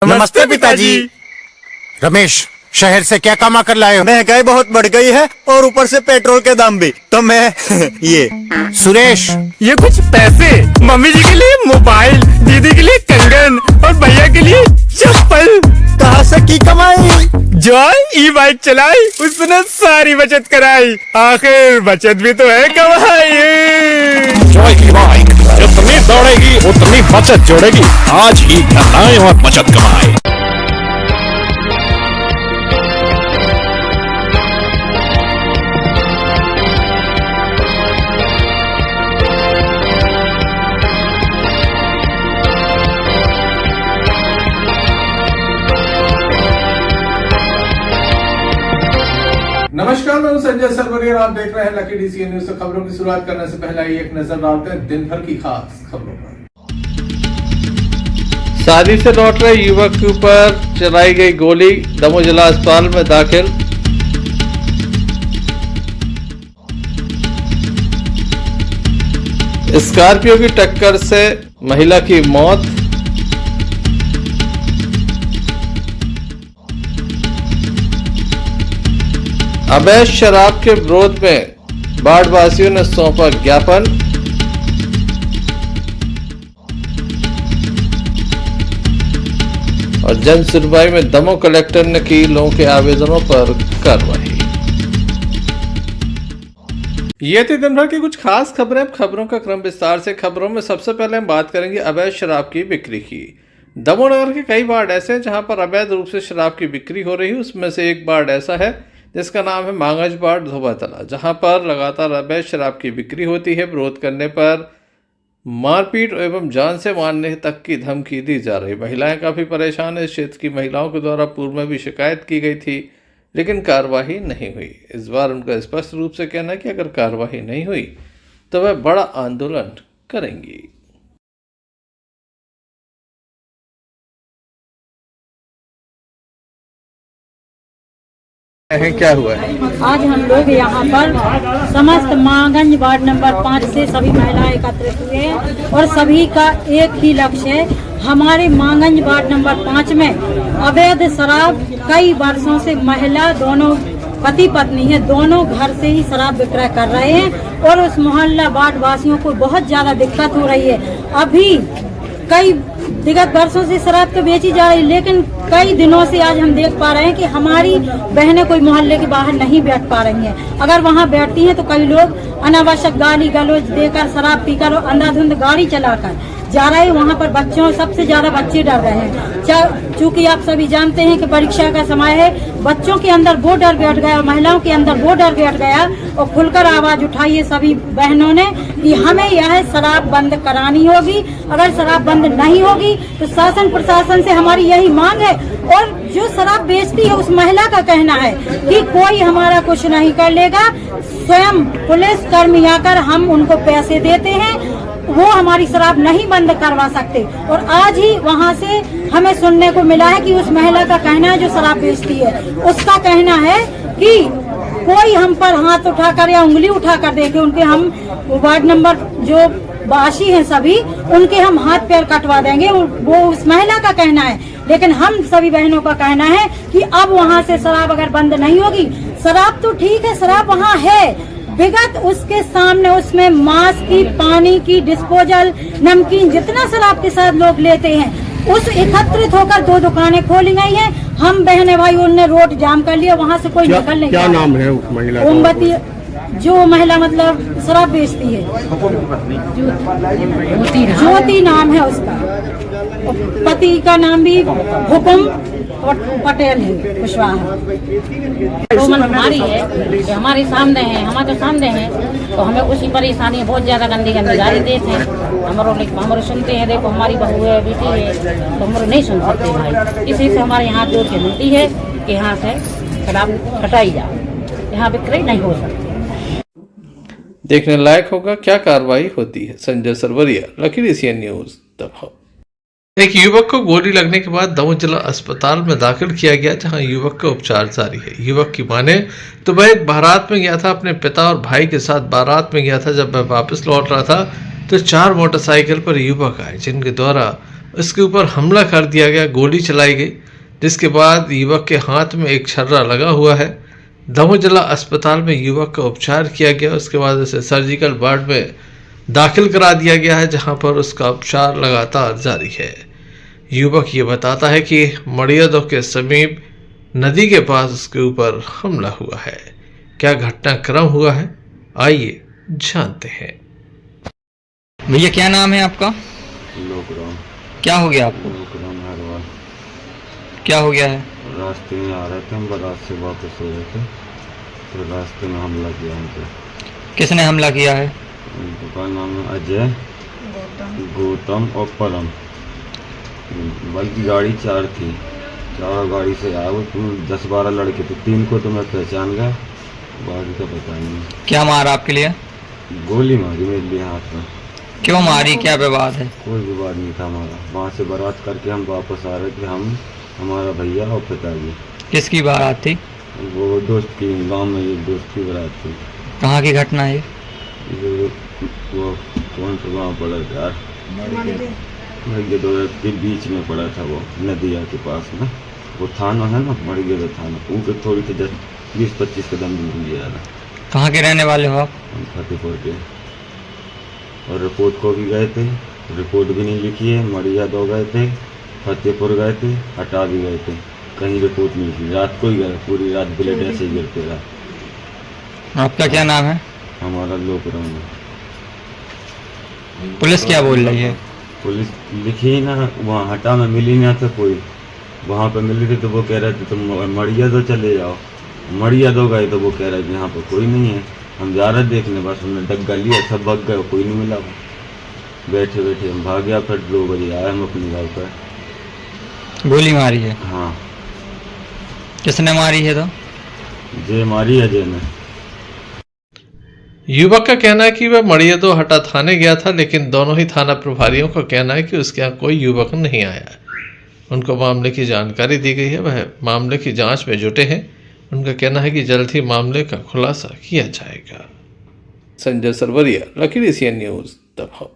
नमस्ते पिताजी। रमेश, शहर से क्या कमा कर लाए हो? महंगाई बहुत बढ़ गई है और ऊपर से पेट्रोल के दाम भी, तो मैं ये। सुरेश, ये कुछ पैसे मम्मी जी के लिए मोबाइल, दीदी के लिए कंगन और भैया के लिए चप्पल। कहाँ से की कमाई? जो ई बाइक चलाई उसने सारी बचत कराई, आखिर बचत भी तो है कमाई। जॉय की बाइक जितनी दौड़ेगी उतनी बचत जोड़ेगी। आज ही घर आए और बचत कमाए। नमस्कार, मैं हूं संजय सरवरिया और आप देख रहे हैं लकी डीसीएन न्यूज। तो खबरों की शुरुआत करने से पहले एक नजर डालते हैं दिन भर की खास खबरों पर। शादी से लौट रहे युवक के ऊपर चलाई गई गोली, दमोह जिला अस्पताल में दाखिल। स्कॉर्पियो की टक्कर से महिला की मौत। अवैध शराब के विरोध में बाढ़ वासियों ने सौंपा ज्ञापन। और जन सुनवाई में दमोह कलेक्टर ने की लोगों के आवेदनों पर कार्रवाई। ये थी दिन भर की कुछ खास खबरें। अब खबरों का क्रम विस्तार से। खबरों में सबसे पहले हम बात करेंगे अवैध शराब की बिक्री की। दमोह नगर के कई वार्ड ऐसे हैं जहां पर अवैध रूप से शराब की बिक्री हो रही है। उसमें से एक वार्ड ऐसा है जिसका नाम है मांगज वार्ड धोबातला, जहां पर लगातार अवैध शराब की बिक्री होती है। विरोध करने पर मारपीट एवं जान से मारने तक की धमकी दी जा रही। महिलाएं काफ़ी परेशान है। इस क्षेत्र की महिलाओं के द्वारा पूर्व में भी शिकायत की गई थी, लेकिन कार्रवाई नहीं हुई। इस बार उनका स्पष्ट रूप से कहना है कि अगर कार्रवाई नहीं हुई तो वह बड़ा आंदोलन करेंगी। क्या हुआ है? आज हम लोग यहाँ पर समस्त मांगंज वार्ड नंबर 5 से सभी महिलाएं एकत्रित हुए हैं और सभी का एक ही लक्ष्य है। हमारे मांगंज वार्ड नंबर 5 में अवैध शराब कई वर्षों से महिला दोनों पति पत्नी है, दोनों घर से ही शराब विक्रय कर रहे हैं और उस मोहल्ला वार्ड वासियों को बहुत ज्यादा दिक्कत हो रही है। अभी कई विगत वर्षों से शराब तो बेची जा रही, लेकिन कई दिनों से आज हम देख पा रहे हैं कि हमारी बहनें कोई मोहल्ले के बाहर नहीं बैठ पा रही हैं। अगर वहां बैठती हैं तो कई लोग अनावश्यक गाली गलौज देकर, शराब पीकर और अंधाधुंध गाड़ी चलाकर जा रहे हैं। वहां पर बच्चों, सबसे ज्यादा बच्चे डर रहे हैं। चूंकि आप सभी जानते हैं कि परीक्षा का समय है, बच्चों के अंदर वो डर बैठ गया, महिलाओं के अंदर वो डर बैठ गया और खुलकर आवाज उठाई है सभी बहनों ने कि हमें यह शराब बंद करानी होगी। अगर शराब बंद नहीं होगी तो शासन प्रशासन से हमारी यही मांग है। और जो शराब बेचती है उस महिला का कहना है कि कोई हमारा कुछ नहीं कर लेगा, स्वयं पुलिस कर्मी आकर हम उनको पैसे देते हैं, वो हमारी शराब नहीं बंद करवा सकते। और आज ही वहाँ से हमें सुनने को मिला है कि उस महिला का कहना है जो शराब बेचती है, उसका कहना है कि कोई हम पर हाथ उठाकर या उंगली उठाकर देखे, उनके हम वार्ड नंबर जो वासी हैं सभी, उनके हम हाथ पैर कटवा देंगे। वो उस महिला का कहना है, लेकिन हम सभी बहनों का कहना है कि अब वहाँ से शराब अगर बंद नहीं होगी, शराब तो ठीक है, शराब वहाँ है, विगत उसके सामने उसमें मास्क की, पानी की, डिस्पोजल, नमकीन, जितना शराब के साथ लोग लेते हैं, उस एकत्रित होकर 2 दुकानें खोली गई हैं। हम बहने भाई उनने रोड जाम कर लिया, वहाँ से कोई निकल नहीं। क्या नाम है उस महिला? ओमवती, जो महिला मतलब शराब बेचती है, ज्योति नाम है उसका। पति का नाम भी हुकुम पटेल है, कुशवाहा। हमारी है, जो हमारे सामने है, हमारे तो सामने है, तो हमें उसी परेशानी बहुत ज्यादा गंदी गंदी गाली देते हैं। हमारे सुनते हैं, देखो हमारी बहू है, बेटी है, तो हमारे नहीं सुन सकते भाई। इसी से हमारे यहाँ जोर के मिलती है कि यहाँ से शराब हटाई जाए, यहाँ बिक्री नहीं हो सकती। देखने लायक होगा क्या कार्रवाई होती है। Sanjay Sarwaria, Lucky DCN news, Damoh. एक युवक को गोली लगने के बाद दमोह जिला अस्पताल में दाखिल किया गया, जहां युवक का उपचार जारी है। युवक की माने तो वह एक बारात में गया था, अपने पिता और भाई के साथ बारात में गया था। जब वह वापस लौट रहा था तो 4 मोटरसाइकिल पर युवक आए, जिनके द्वारा उसके ऊपर हमला कर दिया गया, गोली चलाई गई, जिसके बाद युवक के हाथ में एक छर्रा लगा हुआ है। दमोह जिला अस्पताल में युवक का उपचार किया गया, उसके बाद उसे सर्जिकल वार्ड में दाखिल करा दिया गया है, जहां पर उसका उपचार लगातार जारी है। युवक ये बताता है कि मड़ियादो के समीप नदी के पास उसके ऊपर हमला हुआ है। क्या घटनाक्रम हुआ है, आइए जानते हैं। भैया क्या नाम है आपका? लोकराम। क्या हो गया आपको? लोकराम हरवाल। क्या हो गया है? रास्ते में आ रहे थे हम, बारात से वापस हो रहे थे, तो रास्ते में हमला किया हमसे। किसने हमला किया है? उनका नाम है अजय, गौतम और परम। बल्कि गाड़ी 4 थी, 4 गाड़ी से आए वो 10-12 लड़के थे। 3 को तो मैं पहचान गया, बाकी का पता नहीं। क्या मारा आपके लिए? गोली मारी मेरे लिए हाथ में। क्यों मारी, क्या विवाद है? कोई विवाद नहीं था हमारा। वहाँ से बारात करके हम वापस आ रहे थे, हम, हमारा भैया और पिताजी। किसकी बारात थी? वो दोस्त की, गांव में एक दोस्त की बारात थी। कहाँ की घटना है? वो कौन सा गाँव पड़ा था यार, मड़ियादो के बीच में पड़ा था, वो नदिया के पास में। वो थाना है ना, मड़ियादो थाना, उनके थोड़ी सी 20-25 कदम दूर ही है। कहाँ के रहने वाले हो आप? हम फतेहपुर के। और रिपोर्ट को भी गए थे, रिपोर्ट भी नहीं लिखी है। मड़ियादो गए थे, फतेहपुर गए थे, हटा भी गए थे, कहीं रिपोर्ट नहीं लिखी। रात को ही गए, पूरी रात ब्लड ऐसे ही गिरते रहा। आपका क्या नाम है? हमारा लोकराम है। पुलिस क्या बोल रही है? पुलिस लिखी ना, वहाँ हटा में मिली ना था कोई। वहाँ पे मिली थी तो वो कह रहे थे तुम मड़ियादो चले जाओ। मड़ियादो गए तो वो कह रहे थे यहाँ पे कोई नहीं है। हम जा रहे देखने, बस उन्होंने डग्गा लिया, सब भाग गए, कोई नहीं मिला। बैठे बैठे हम भाग गया, फिर 2 बजे आए हम अपने गाँव पर। गोली मारी है? हाँ। किसने मारी है? तो जे मारी अजय ने। युवक का कहना है कि वह मड़ियादो हटा थाने गया था, लेकिन दोनों ही थाना प्रभारियों का कहना है कि उसके यहाँ कोई युवक नहीं आया। उनको मामले की जानकारी दी गई है, वह मामले की जांच में जुटे हैं। उनका कहना है कि जल्द ही मामले का खुलासा किया जाएगा। Sanjay Sarwaria, lucky DCN news, Damoh.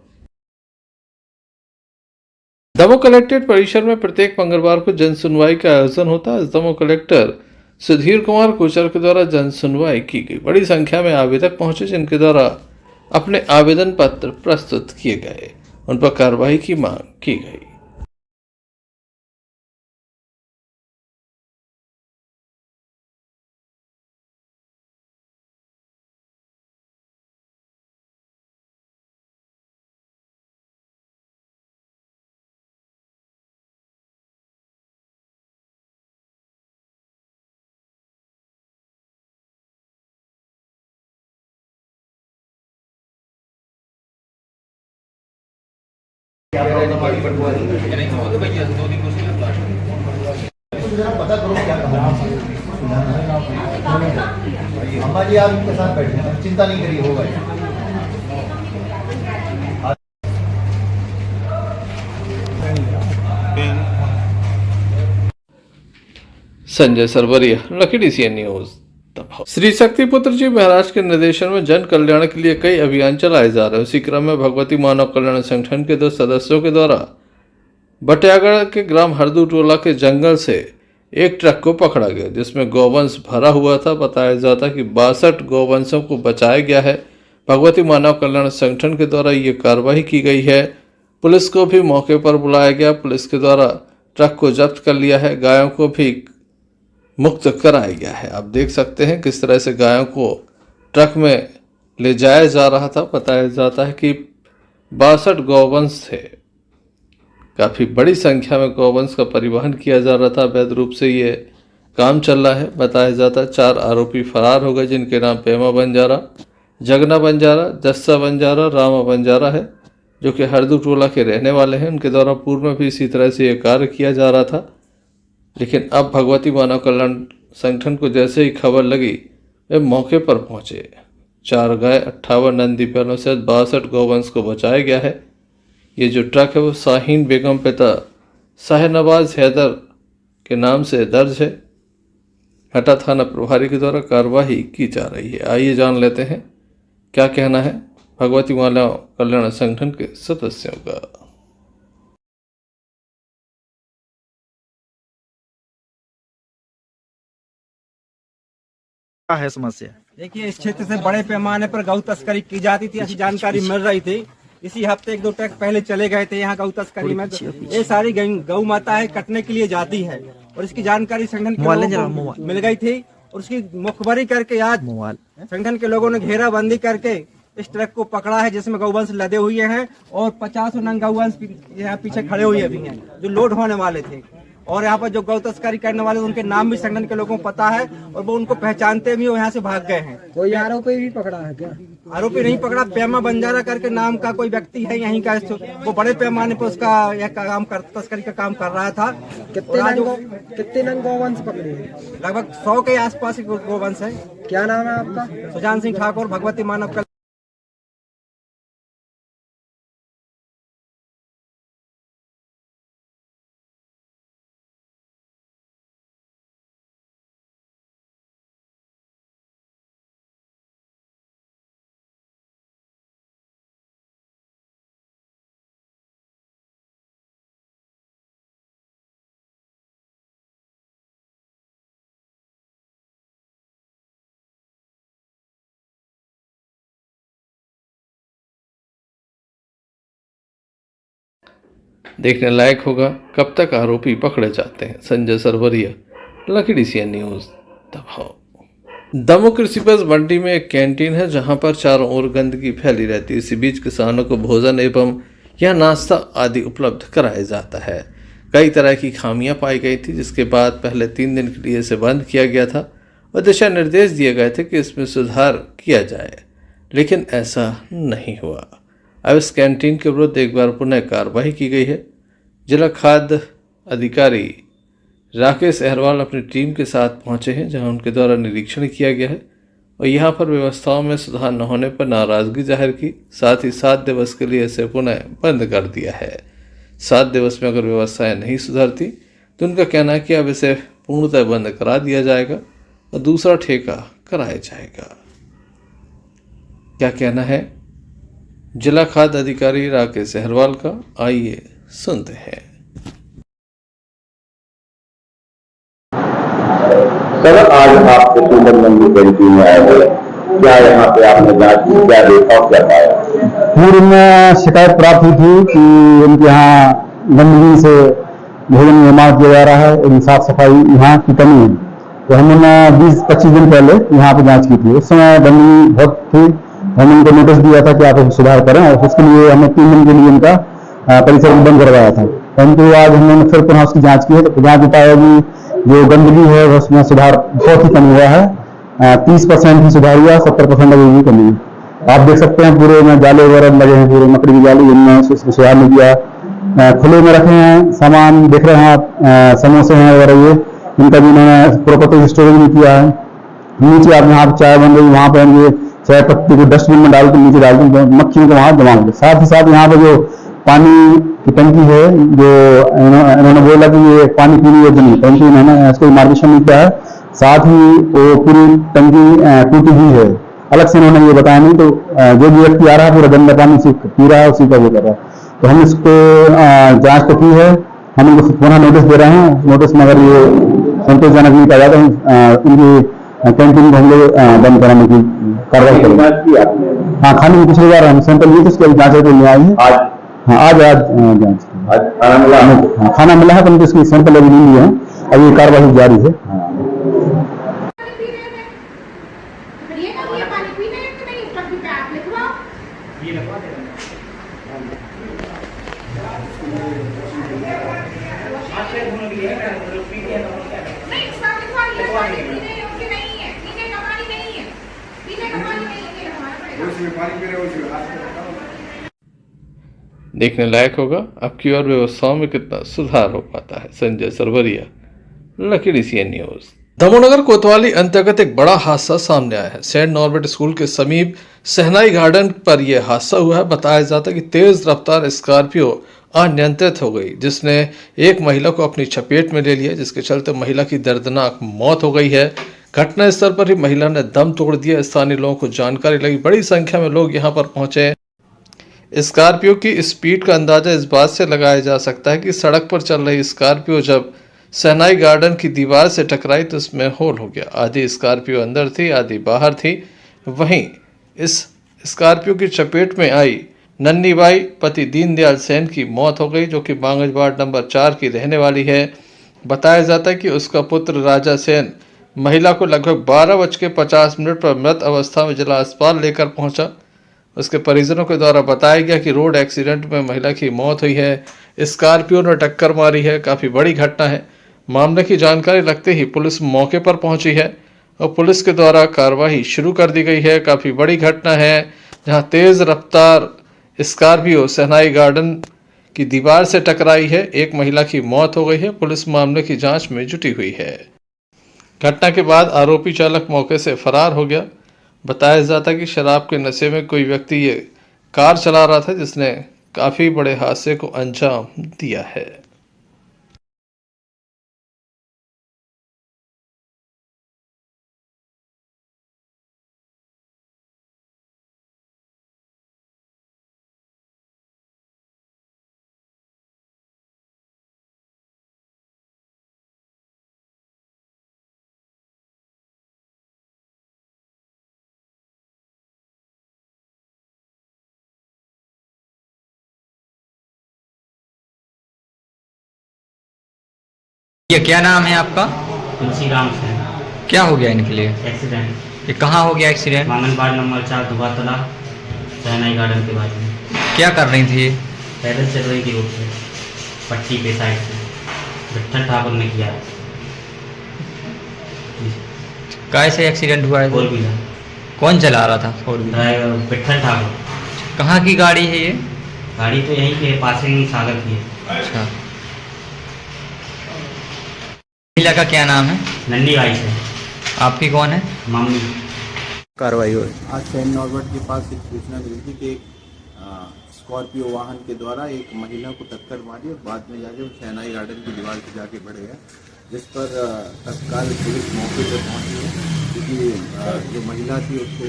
Damoh collectorate परिसर में प्रत्येक मंगलवार को जन सुनवाई का आयोजन होता है। दमोह कलेक्टर सुधीर कुमार कोचर के द्वारा जन सुनवाई की गई। बड़ी संख्या में आवेदक पहुंचे, जिनके द्वारा अपने आवेदन पत्र प्रस्तुत किए गए, उन पर कार्रवाई की मांग की गई। पता करो क्या अम्मा जी, आप इनके साथ बैठे हैं, चिंता नहीं करिए, होगा। Sanjay Sarwaria, lucky DCN news, Damoh. Shri Shaktiputra ji Maharaj के निर्देशन में जन कल्याण के लिए कई अभियान चलाए जा रहे हैं। उसी क्रम में भगवती मानव कल्याण संगठन के 2 सदस्यों के द्वारा बटियागढ़ के ग्राम हरदू टोला के जंगल से एक ट्रक को पकड़ा गया, जिसमें गौवंश भरा हुआ था। बताया जाता कि 62 गौवंशों को बचाया गया है। भगवती मानव कल्याण संगठन के द्वारा ये कार्रवाई की गई है। पुलिस को भी मौके पर बुलाया गया। पुलिस के द्वारा ट्रक को जब्त कर लिया है। गायों को भी मुक्त कराया गया है। आप देख सकते हैं किस तरह से गायों को ट्रक में ले जाया जा रहा था। बताया जाता है कि 62 गौवंश थे। काफ़ी बड़ी संख्या में गौवंश का परिवहन किया जा रहा था। अवैध रूप से ये काम चल रहा है। बताया जाता है 4 आरोपी फरार हो गए, जिनके नाम पेमा बंजारा, जगना बंजारा, जस्सा बंजारा, रामा बंजारा है, जो कि हरदू टोला के रहने वाले हैं। उनके द्वारा पूर्व में भी इसी तरह से ये कार्य किया जा रहा था। लेकिन अब भगवती मानव कल्याण संगठन को जैसे ही खबर लगी, वे मौके पर पहुंचे। 4 गाय, 58 नंदी बैलों से 62 गौवंश को बचाया गया है। ये जो ट्रक है वो शाहीन बेगम पिता शाहनवाज हैदर के नाम से दर्ज है। हटा थाना प्रभारी के द्वारा कार्रवाई की जा रही है। आइए जान लेते हैं क्या कहना है भगवती मानव कल्याण संगठन के सदस्यों का। है समस्या? देखिए, इस क्षेत्र से बड़े पैमाने पर गौ तस्करी की जाती थी, ऐसी जानकारी मिल रही थी। इसी हफ्ते 1-2 ट्रक पहले चले गए थे यहाँ गौ तस्करी में। ये सारी गौ माताएं कटने के लिए जाती है और इसकी जानकारी संगठन के लोगों को मिल गई थी और उसकी मुखबरी करके आज संगठन के लोगों ने घेराबंदी करके इस ट्रक को पकड़ा है, जिसमें गौवंश लदे हुए हैं और 50 नंग गौवंश यहाँ पीछे खड़े हुए भी हैं जो लोड होने वाले थे। और यहाँ पर जो गौ तस्करी करने वाले उनके नाम भी संगठन के लोगों को पता है और वो उनको पहचानते भी, वो यहाँ से भाग गए हैं। कोई आरोपी भी पकड़ा है क्या? आरोपी नहीं पकड़ा। पेमा बंजारा करके नाम का कोई व्यक्ति है यहीं का, वो बड़े पैमाने पर उसका यह काम तस्करी का काम कर रहा था। कितने नंग गौवंश पकड़े? लगभग 100 के आसपास गौवंश है। क्या नाम है आपका? सुजान सिंह ठाकुर, भगवती मानव कल्याण। देखने लायक होगा कब तक आरोपी पकड़े जाते हैं। Sanjay Sarwaria, lucky DCN news, दबाव। दमोह कृषि उपज मंडी में एक कैंटीन है जहां पर चारों ओर गंदगी फैली रहती है। इसी बीच किसानों को भोजन एवं यह नाश्ता आदि उपलब्ध कराया जाता है। कई तरह की खामियां पाई गई थी, जिसके बाद पहले 3 दिन के लिए इसे बंद किया गया था और दिशा निर्देश दिए गए थे कि इसमें सुधार किया जाए, लेकिन ऐसा नहीं हुआ। अब इस कैंटीन के विरुद्ध एक बार पुनः कार्रवाई की गई है। जिला खाद्य अधिकारी राकेश अहरवाल अपनी टीम के साथ पहुंचे हैं, जहां उनके द्वारा निरीक्षण किया गया है और यहां पर व्यवस्थाओं में सुधार न होने पर नाराजगी जाहिर की। साथ ही 7 दिवस के लिए इसे पुनः बंद कर दिया है। 7 दिवस में अगर व्यवस्थाएं नहीं सुधरती तो उनका कहना है कि अब इसे पूर्णतः बंद करा दिया जाएगा और दूसरा ठेका कराया जाएगा। क्या कहना है जिला खाद्य अधिकारी राकेश अहरवाल का, आइए सुनते हैं। सर, आज आप मंडी कैंटीन में आए हैं, क्या यहाँ पे आपने जांच की, क्या देखा और क्या पाया? पूर्व में शिकायत प्राप्त हुई थी कि उनके यहाँ गंदगी से भोजन निर्माण किया जा रहा है और साफ सफाई यहाँ की कमी है। तो हमने 20-25 दिन पहले यहाँ पे जांच की थी। उस समय गंदगी बहुत थी। हमने उनको नोटिस दिया था कि आप सुधार करें और उसके लिए हमने 3 दिन के लिए उनका परिसर बंद करवाया था। परंतु आज हमने फिर पुनः उसकी जांच की है तो जांच पाया कि जो गंदगी है उसमें सुधार बहुत ही कम हुआ है। 30% ही सुधार हुआ, 70% अभी भी कमी है। आप देख सकते हैं पूरे में जाले वगैरह लगे हैं, पूरे मकड़ी की जाली, इनमें सुधार नहीं किया। खुले में रखे हैं सामान, देख रहे हैं आप, समोसे हैं वगैरह, ये इनका भी इन्होंने प्रॉपर स्टोरेज नहीं किया है। नीचे आप यहाँ चाय बन रही, वहाँ पर ये चाय पत्ती को डस्टबिन में डाल के नीचे डाल के मक्खियों को वहाँ जमा होंगे। साथ ही साथ यहाँ पे जो पानी की टंकी है, जो इन्होंने बोला कि ये पानी पीने योग्य नहीं, परंतु इन्होंने इसको मार्गदर्शन नहीं किया है। साथ ही वो पूरी टंकी टूटी हुई है, अलग से इन्होंने ये बताया नहीं। तो जो भी व्यक्ति आ रहा है पूरा गंदा पानी से पी रहा है, उसी का वो कर रहा है। तो हम इसको जांच तो की है, हम इनको पुनः नोटिस दे रहे हैं। नोटिस में अगर ये संतोषजनक नहीं पाया जाता तो उनकी कैंटीन को हम लोग बंद कराने की कार्रवाई करेंगे। हाँ, खाने की पिछली बार हम सैंपल लिए थे, उसकी जाँच ले आए हैं आज। हाँ, आज जाँच खाना मिला है। हाँ, खाना मिला है, परंतु इसकी सैंपल अभी नहीं लिए हैं। अभी कार्रवाई जारी है। देखने लायक होगा अब की और व्यवस्थाओं में कितना सुधार हो पाता है। Sanjay Sarwaria, lucky DCN news. Damoh कोतवाली अंतर्गत एक बड़ा हादसा सामने आया है। सेंट नॉर्बर्ट स्कूल के समीप सहनाई गार्डन पर यह हादसा हुआ है। बताया जाता है कि तेज रफ्तार स्कॉर्पियो अनियंत्रित हो गई, जिसने एक महिला को अपनी चपेट में ले लिया, जिसके चलते महिला की दर्दनाक मौत हो गई है। घटना स्थल पर ही महिला ने दम तोड़ दिया। स्थानीय लोगों को जानकारी लगी, बड़ी संख्या में लोग यहां पर पहुंचे। स्कॉर्पियो की स्पीड का अंदाजा इस बात से लगाया जा सकता है कि सड़क पर चल रही स्कॉर्पियो जब सहनाई गार्डन की दीवार से टकराई तो उसमें होल हो गया। आधी स्कॉर्पियो अंदर थी, आधी बाहर थी। वहीं इस स्कॉर्पियो की चपेट में आई नन्ही बाई पति दीनदयाल सेन की मौत हो गई, जो कि मांगंज वार्ड नंबर 4 की रहने वाली है। बताया जाता है कि उसका पुत्र राजा सेन महिला को लगभग 12:50 पर मृत अवस्था में जिला अस्पताल लेकर पहुंचा। उसके परिजनों के द्वारा बताया गया कि रोड एक्सीडेंट में महिला की मौत हुई है, स्कॉर्पियो ने टक्कर मारी है। काफ़ी बड़ी घटना है। मामले की जानकारी लगते ही पुलिस मौके पर पहुंची है और पुलिस के द्वारा कार्रवाई शुरू कर दी गई है। काफ़ी बड़ी घटना है जहां तेज़ रफ्तार स्कॉर्पियो सहनाई गार्डन की दीवार से टकराई है। एक महिला की मौत हो गई है। पुलिस मामले की जांच में जुटी हुई है। घटना के बाद आरोपी चालक मौके से फरार हो गया। बताया जाता है कि शराब के नशे में कोई व्यक्ति ये कार चला रहा था, जिसने काफ़ी बड़े हादसे को अंजाम दिया है। ये क्या नाम है आपका? तुलसी राम से। क्या हो गया इनके लिए? एक्सीडेंट। ये कहाँ हो गया एक्सीडेंट? मांगन वार्ड नंबर 4 दुबातला सहनाई गार्डन के बाजू में। क्या कर रही थी ये? पैदल चल रही थी रोड पे, पट्टी पे साइड से। विठल ठाकुर ने किया। कैसे एक्सीडेंट हुआ है? 4 व्हीलर। कौन चला रहा था 4 व्हीलर? ड्राइवर विठल ठाकुर। कहाँ की गाड़ी है ये? गाड़ी तो यहीं पे पासिंग सागर की है। अच्छा। महिला का क्या नाम है? नन्ही बाई से। आपकी कौन है? मम्मी। कार्रवाई हुई। आज सैन नॉर्बर्ट के पास एक सूचना मिली थी कि स्कॉर्पियो वाहन के द्वारा एक महिला को टक्कर मारी और बाद में जाके सहनाई गार्डन की दीवार से जाके बढ़ गया, जिस पर तत्काल पुलिस मौके पर पहुंची है। क्योंकि जो महिला थी उसको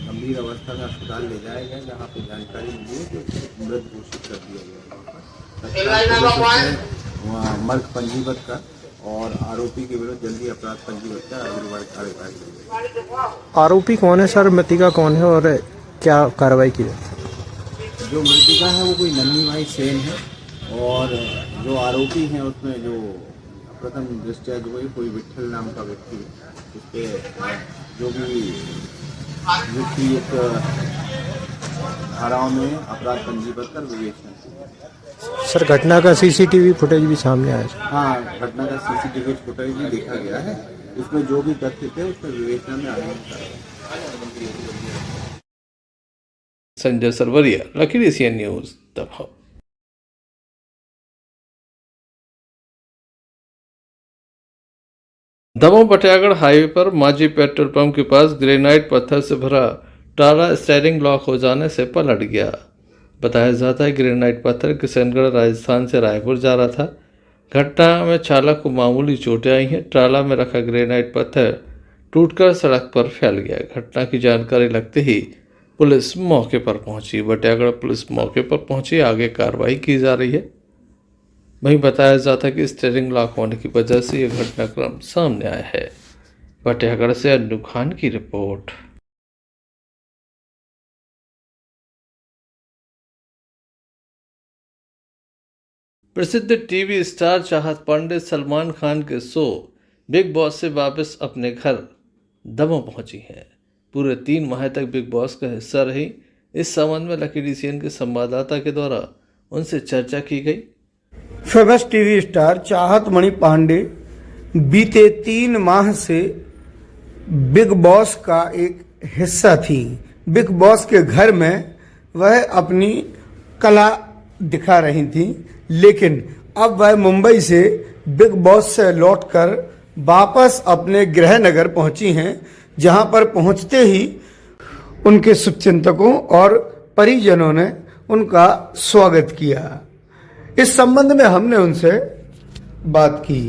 गंभीर अवस्था में अस्पताल ले जाया गया, जहाँ पर जानकारी मिली है कि मृत घोषित कर दिया गया। मर्ग पंजीबद्ध कर और आरोपी के विरुद्ध जल्दी अपराध पंजीबद्ध कर अग्रिम कार्रवाई। आरोपी कौन है सर? मृतिका कौन है और क्या कार्रवाई की है? जो मृतिका है वो कोई नन्ही बाई सेन है और जो आरोपी हैं उसमें जो प्रथम दृष्टया जो है कोई विठल नाम का व्यक्ति है, उसके जो भी व्यक्ति एक धाराओं में अपराध पंजीबद्ध कर विवेचना। सर घटना का सीसीटीवी फुटेज भी सामने आया है? हाँ, घटना का सीसीटीवी फुटेज भी देखा गया है। इसमें जो भी तथ्य थे उसमें विवेचना में आने Sanjay Sarwaria, lucky DCN news, Damoh. Damoh Batiyagarh highway पर माजी पेट्रोल पंप के पास ग्रेनाइट पत्थर से भरा ट्राला स्टीयरिंग लॉक हो जाने से पलट गया। बताया जाता है ग्रेनाइट पत्थर किशनगढ़ राजस्थान से रायपुर जा रहा था। घटना में चालक को मामूली चोटें आई हैं। ट्राला में रखा ग्रेनाइट पत्थर टूटकर सड़क पर फैल गया। घटना की जानकारी लगते ही पुलिस मौके पर पहुंची। बटियागढ़ पुलिस मौके पर पहुंची, आगे कार्रवाई की जा रही है। वहीं बताया जाता है कि स्टीयरिंग लॉक होने की वजह से यह घटनाक्रम सामने आया है। बटियागढ़ से अन्नू खान की रिपोर्ट। प्रसिद्ध टीवी स्टार चाहत पांडे सलमान खान के शो बिग बॉस से वापस अपने घर दमोह पहुंची हैं। पूरे 3 माह तक बिग बॉस का हिस्सा रही। इस संबंध में लकी DCN के संवाददाता के द्वारा उनसे चर्चा की गई। फेमस टीवी स्टार चाहत मणि पांडे बीते 3 माह से बिग बॉस का एक हिस्सा थी। बिग बॉस के घर में वह अपनी कला दिखा रही थी, लेकिन अब वह मुंबई से बिग बॉस से लौटकर वापस अपने गृह नगर पहुंची हैं, जहां पर पहुंचते ही उनके शुभचिंतकों और परिजनों ने उनका स्वागत किया। इस संबंध में हमने उनसे बात की।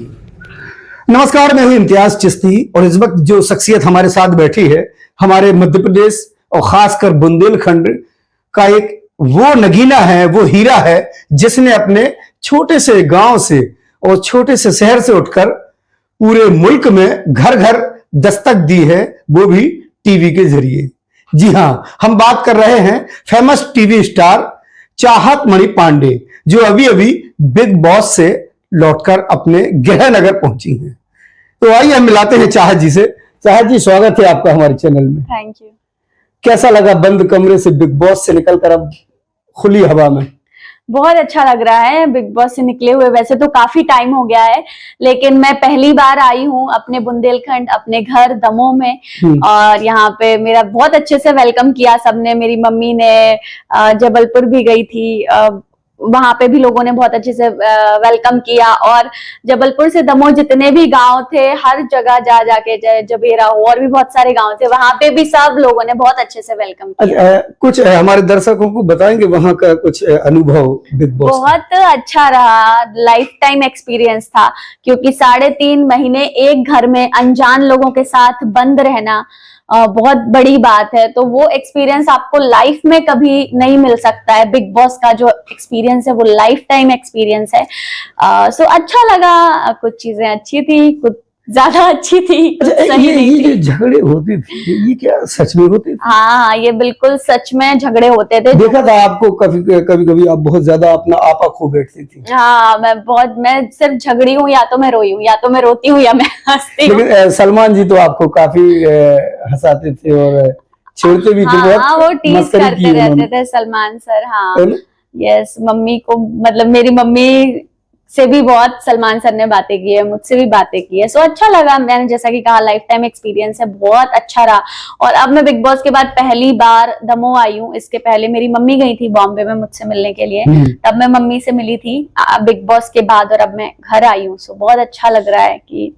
नमस्कार, मैं हूं इम्तियाज चिश्ती और इस वक्त जो शख्सियत हमारे साथ बैठी है, हमारे मध्य प्रदेश और खासकर बुंदेलखंड का एक वो नगीना है, वो हीरा है, जिसने अपने छोटे से गांव से और छोटे से शहर से उठकर पूरे मुल्क में घर घर दस्तक दी है, वो भी टीवी के जरिए। जी हां, हम बात कर रहे हैं फेमस टीवी स्टार चाहत मणि पांडे, जो अभी अभी बिग बॉस से लौटकर अपने गृह नगर पहुंची हैं। तो आइए हम मिलाते हैं चाहत जी से। चाहत जी, स्वागत है आपका हमारे चैनल में। Thank you. कैसा लगा बंद कमरे से बिग बॉस से निकलकर अब खुली हवा में? बहुत अच्छा लग रहा है बिग बॉस से निकले हुए। वैसे तो काफी टाइम हो गया है, लेकिन मैं पहली बार आई हूँ अपने बुंदेलखंड, अपने घर दमोह में, और यहाँ पे मेरा बहुत अच्छे से वेलकम किया सबने। मेरी मम्मी ने जबलपुर भी गई थी, वहां पे भी लोगों ने बहुत अच्छे से वेलकम किया। और जबलपुर से दमोह जितने भी गांव थे, हर जगह जा जाके, जबेरा हो और भी बहुत सारे गांव थे, वहां पे भी सब लोगों ने बहुत अच्छे से वेलकम किया। कुछ हमारे दर्शकों को बताएंगे वहां का कुछ अनुभव बिग बॉस? बहुत अच्छा रहा, लाइफ टाइम एक्सपीरियंस था, क्योंकि 3.5 महीने एक घर में अनजान लोगों के साथ बंद रहना बहुत बड़ी बात है। तो वो एक्सपीरियंस आपको लाइफ में कभी नहीं मिल सकता है। बिग बॉस का जो एक्सपीरियंस है वो लाइफ टाइम एक्सपीरियंस है। सो अच्छा लगा, कुछ चीजें अच्छी थी, कुछ ज्यादा अच्छी थी, ये जो झगड़े होते थे, ये क्या सच में होते थे? हाँ, ये बिल्कुल सच में झगड़े होते थे। देखा था आपको कभी आप बहुत ज्यादा अपना आपा खो बैठती थी। हाँ, मैं सिर्फ झगड़ी हूँ, या तो मैं रोई हूँ, या तो मैं रोती हूँ, या मैं हंसती हूँ। लेकिन सलमान जी तो आपको काफी हंसाते थे और छेड़ते भी थे। हाँ, वो टीज करते रहते थे सलमान सर। हाँ, यस, मम्मी को, मतलब मेरी मम्मी से भी बहुत सलमान सर ने बातें की है, मुझसे भी बातें की है। सो अच्छा लगा। मैंने जैसा कि कहा, लाइफ टाइम एक्सपीरियंस है, बहुत अच्छा रहा। और अब मैं बिग बॉस के बाद पहली बार दमोह आई हूँ। इसके पहले मेरी मम्मी गई थी बॉम्बे में मुझसे मिलने के लिए, तब मैं मम्मी से मिली थी बिग बॉस के बाद, और अब मैं घर आई हूँ। सो बहुत अच्छा लग रहा है कि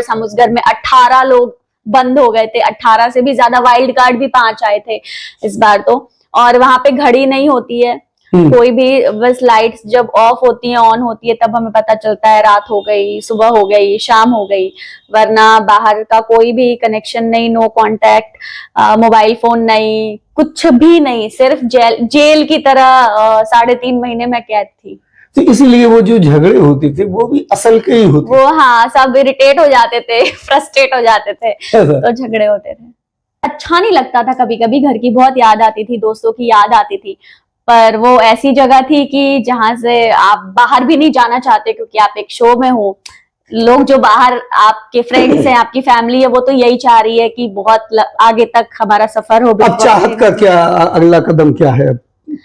हम उस घर में 18 लोग बंद हो गए थे, 18 से भी ज्यादा, वाइल्ड कार्ड भी 5 आए थे इस बार तो। और वहां पे घड़ी नहीं होती है कोई भी, बस लाइट्स जब ऑफ होती है ऑन होती है तब हमें पता चलता है रात हो गई, सुबह हो गई, शाम हो गई। वरना बाहर का कोई भी कनेक्शन नहीं, नो कांटेक्ट, मोबाइल फोन नहीं, कुछ भी नहीं, सिर्फ जेल की तरह 3.5 महीने में कैद थी। तो इसीलिए वो जो झगड़े होते थे वो भी असल के ही होते वो। हाँ, सब इरिटेट हो जाते थे, फ्रस्ट्रेट हो जाते थे, तो झगड़े होते थे। अच्छा नहीं लगता था, कभी कभी घर की बहुत याद आती थी, दोस्तों की याद आती थी, पर वो ऐसी जगह थी कि जहां से आप बाहर भी नहीं जाना चाहते, क्योंकि आप एक शो में हो। लोग जो बाहर आपके फ्रेंड्स हैं, आपकी फैमिली है, वो तो यही चाह रही है कि बहुत आगे तक हमारा सफर हो। अब चाहत का क्या अगला कदम क्या है?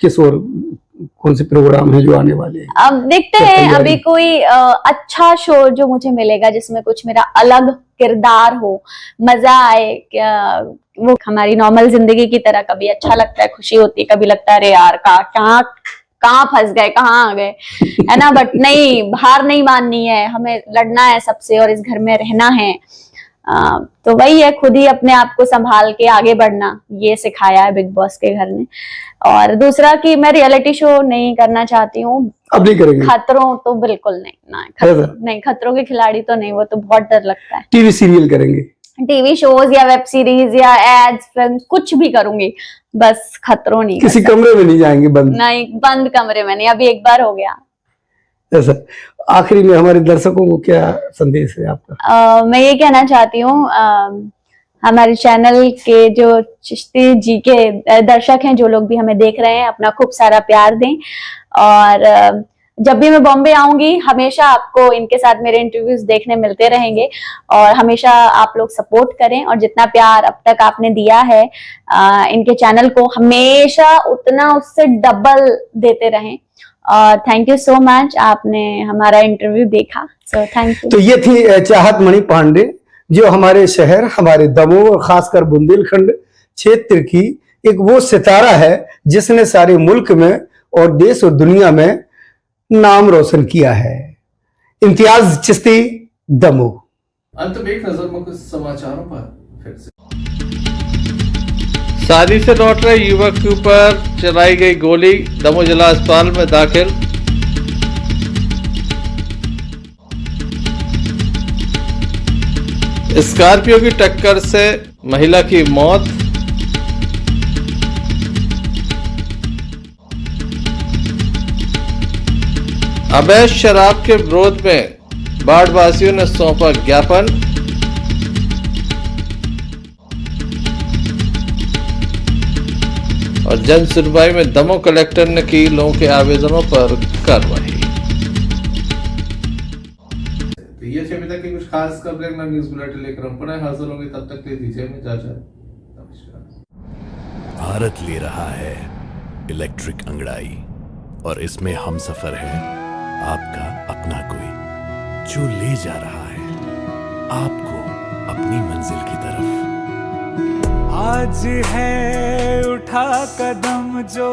किस और कौन से प्रोग्राम है जो आने वाले हैं? अब देखते हैं, अभी कोई अच्छा शो जो मुझे मिलेगा जिसमें कुछ मेरा अलग किरदार हो, मजा आए, वो हमारी नॉर्मल जिंदगी की तरह। कभी अच्छा लगता है, खुशी होती है, कभी लगता है अरे यार कहाँ फंस गए, कहाँ आ गए, है ना। बट नहीं, हार नहीं माननी है, हमें लड़ना है सबसे और इस घर में रहना है। तो वही है, खुद ही अपने आप को संभाल के आगे बढ़ना, ये सिखाया है बिग बॉस के घर ने। और दूसरा कि मैं रियलिटी शो नहीं करना चाहती हूँ। अब नहीं करेंगे? खतरों तो बिल्कुल नहीं, खतरों के खिलाड़ी तो नहीं, वो तो बहुत डर लगता है। टीवी सीरियल करेंगे? टीवी शोज या वेब सीरीज या एड्स, फिल्म, कुछ भी करूंगी, बस खतरों नहीं। किसी कमरे में नहीं जाएंगे बंद? नहीं, बंद कमरे में नहीं, अभी एक बार हो गया। ऐसा। आखिरी में हमारे दर्शकों को क्या संदेश है आपका? मैं ये कहना चाहती हूँ, हमारे चैनल के जो चिश्ती जी के दर्शक हैं, जो लोग भी हमें देख रहे हैं, अपना खूब सारा प्यार दें। और जब भी मैं बॉम्बे आऊंगी, हमेशा आपको इनके साथ मेरे इंटरव्यूज देखने मिलते रहेंगे, और हमेशा आप लोग सपोर्ट करें, और जितना प्यार अब तक आपने दिया है इनके चैनल को, हमेशा उतना उससे डबल देते रहें। थैंक यू सो मच, आपने हमारा इंटरव्यू देखा, सो थैंक यू। तो ये थी चाहत मणि पांडे, जो हमारे शहर, हमारे दमोह और खासकर बुंदेलखंड क्षेत्र की एक वो सितारा है जिसने सारे मुल्क में और देश और दुनिया में नाम रोशन किया है। इम्तियाज चिश्ती, दमोह। अंत में एक नजर मुख्य समाचारों पर फिर से। शादी से लौट रहे युवक के ऊपर चलाई गई गोली, दमोह जिला अस्पताल में दाखिल। स्कॉर्पियो की टक्कर से महिला की मौत। अवैध शराब के विरोध में बाढ़ वासियों ने सौंपा ज्ञापन। और जन सुनवाई में दमोह कलेक्टर ने की लोगों के आवेदनों पर कार्रवाई। तो ये अभी तक की कुछ खास खबरें मैं न्यूज बुलेटिन लेकर हम पुनः हाजिर होंगे, तब तक के लिए दीजिए में इजाजत। नमस्कार। भारत ले रहा है इलेक्ट्रिक अंगड़ाई और इसमें हम सफर है आपका अपना कोई, जो ले जा रहा है आपको अपनी मंजिल की तरफ। आज है उठा कदम जो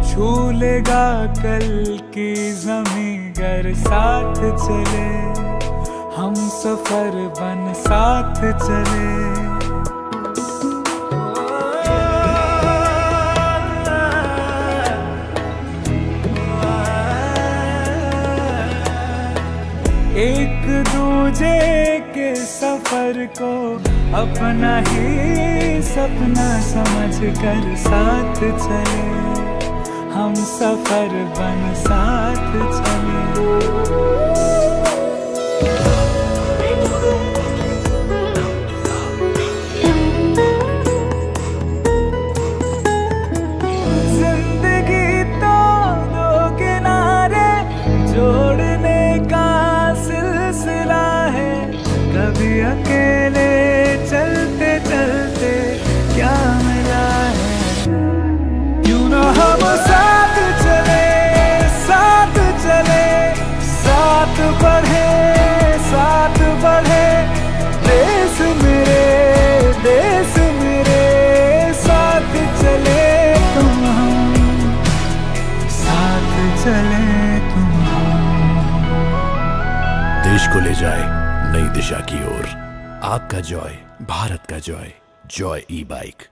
छू लेगा कल की ज़मीं, गर साथ चले हम सफर बन साथ चले। एक दूजे के सफर को अपना ही सपना समझ कर साथ चले, हम सफर बन साथ चले। जिंदगी तो दो किनारे जोड़ने का सिलसिला है, कभी अकेले चलते चलते क्या मिला है। क्यों ना हम साथ चले साथ चले, साथ बढ़े देश मेरे साथ चले तुम हम, साथ चले तुम हम। देश को ले जाए नई दिशा की ओर, आपका जॉय भारत का जॉय, जॉय ई बाइक।